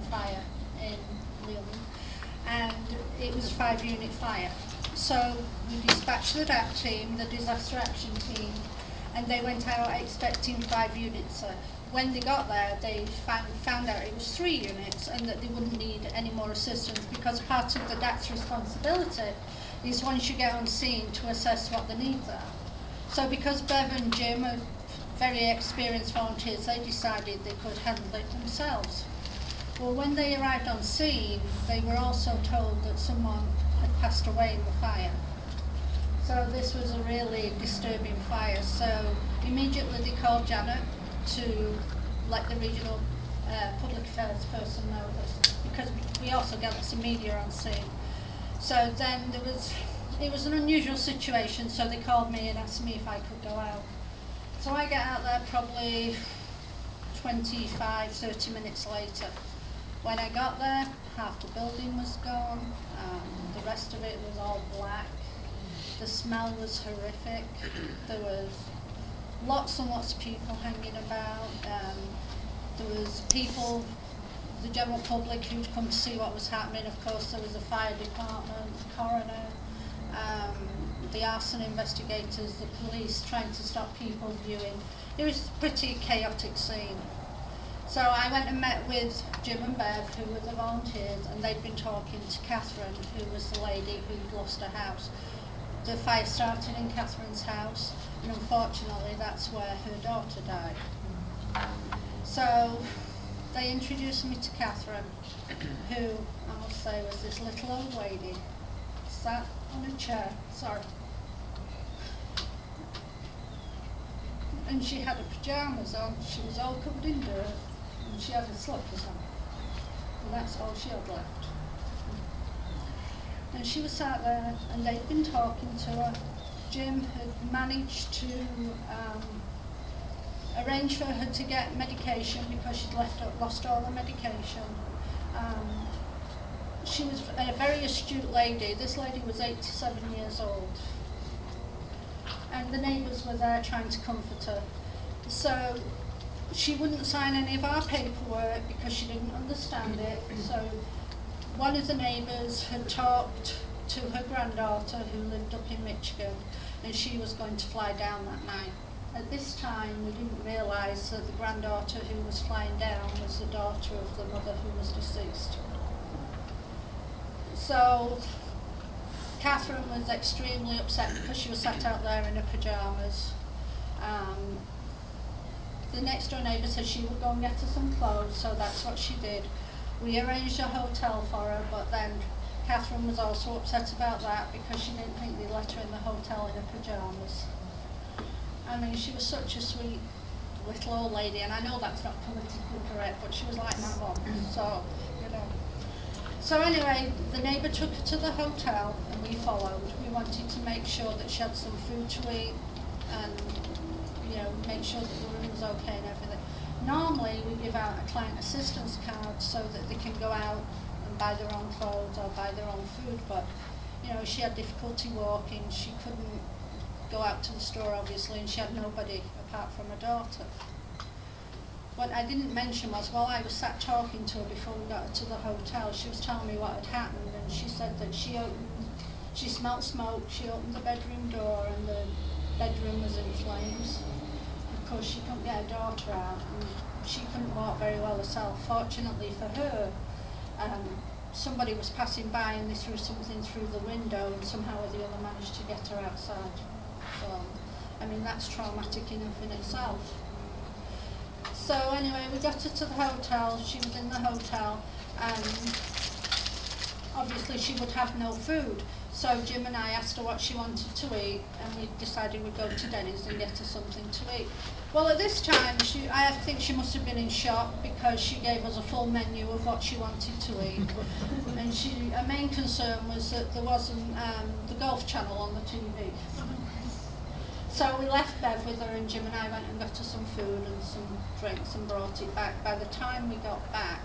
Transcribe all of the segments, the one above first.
fire in Leland, and it was a 5-unit fire. So we dispatched the DAP team, the disaster action team, and they went out expecting 5 units. When they got there, they found out it was 3 units and that they wouldn't need any more assistance, because part of the DAP's responsibility is once you get on scene to assess what the needs are. So because Bev and Jim are very experienced volunteers, they decided they could handle it themselves. Well, when they arrived on scene, they were also told that someone had passed away in the fire. So this was a really disturbing fire. So immediately they called Janet to let the regional public affairs person know this, because we also gathered some media on scene. So then it was an unusual situation, so they called me and asked me if I could go out. So I get out there probably 25, 30 minutes later. When I got there, half the building was gone, the rest of it was all black. The smell was horrific. There was lots and lots of people hanging about. There was people, the general public, who'd come to see what was happening. Of course, there was the fire department, the coroner, the arson investigators, the police trying to stop people viewing. It was a pretty chaotic scene. So I went and met with Jim and Bev, who were the volunteers, and they'd been talking to Catherine, who was the lady who'd lost her house. The fire started in Catherine's house, and unfortunately that's where her daughter died. So they introduced me to Catherine, who I must say was this little old lady, sat on a chair, and she had her pyjamas on, she was all covered in dirt, and she had her slippers on, and that's all she had left. And she was sat there, and they'd been talking to her. Jim had managed to arrange for her to get medication, because she'd lost all her medication. She was a very astute lady. This lady was 87 years old. And the neighbours were there trying to comfort her. So she wouldn't sign any of our paperwork because she didn't understand it. So one of the neighbours had talked to her granddaughter, who lived up in Michigan, and she was going to fly down that night. At this time, we didn't realise that the granddaughter who was flying down was the daughter of the mother who was deceased. So Catherine was extremely upset because she was sat out there in her pyjamas. The next door neighbour said she would go and get her some clothes, so that's what she did. We arranged a hotel for her, but then Catherine was also upset about that because she didn't think they'd let her in the hotel in her pyjamas. I mean, she was such a sweet little old lady, and I know that's not politically correct, but she was like my mum, so, you know. So anyway, the neighbour took her to the hotel, and we followed. We wanted to make sure that she had some food to eat, and, you know, make sure that the room was okay and everything. Normally, we give out a client assistance card so that they can go out and buy their own clothes or buy their own food, but, you know, she had difficulty walking. She couldn't go out to the store, obviously, and she had nobody apart from her daughter. What I didn't mention was, while I was sat talking to her before we got her to the hotel, she was telling me what had happened, and she said that she smelt smoke, she opened the bedroom door, and the bedroom was in flames. Of course, she couldn't get her daughter out, and she couldn't walk very well herself. Fortunately for her, somebody was passing by and they threw something through the window, and somehow or the other managed to get her outside. So, I mean, that's traumatic enough in itself. So anyway, we got her to the hotel. She was in the hotel, and obviously she would have no food. So Jim and I asked her what she wanted to eat, and we decided we'd go to Denny's and get her something to eat. Well, at this time, I think she must have been in shock, because she gave us a full menu of what she wanted to eat. And her main concern was that there wasn't the Golf Channel on the TV. So we left Bev with her, and Jim and I went and got her some food and some drinks and brought it back. By the time we got back,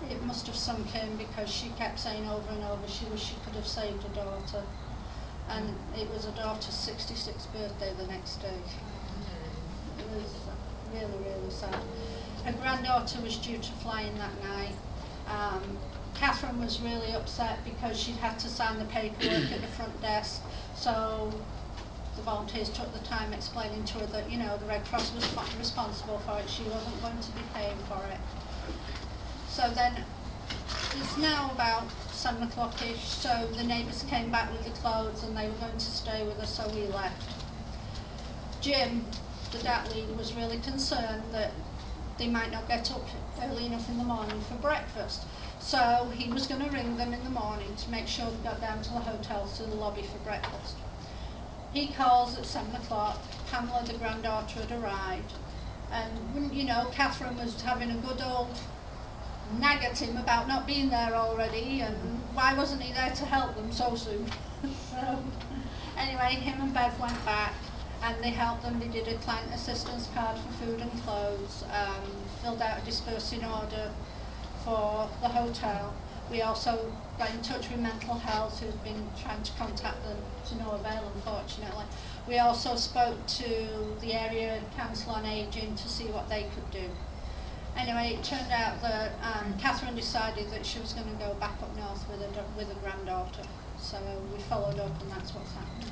it must have sunk in, because she kept saying over and over she wished she could have saved her daughter. And it was her daughter's 66th birthday the next day. It was really, really sad. her granddaughter was due to fly in that night. Catherine was really upset because she'd had to sign the paperwork at the front desk, so the volunteers took the time explaining to her that, you know, the Red Cross was responsible for it, she wasn't going to be paying for it. So then, it's now about 7 o'clock-ish, so the neighbours came back with the clothes and they were going to stay with us, so we left. Jim, the DAT leader, was really concerned that they might not get up early enough in the morning for breakfast. So he was going to ring them in the morning to make sure they got down to the hotel, to the lobby for breakfast. He calls at 7 o'clock, Pamela, the granddaughter, had arrived, and you know, Catherine was having a good old nag at him about not being there already, and why wasn't he there to help them so soon. So anyway, him and Bev went back and they helped them. They did a client assistance card for food and clothes, filled out a dispersing order for the hotel. We also got in touch with mental health, who's been trying to contact them to no avail, unfortunately. We also spoke to the area council on ageing to see what they could do. Anyway, it turned out that Catherine decided that she was going to go back up north with her granddaughter. So we followed up, and that's what's happened.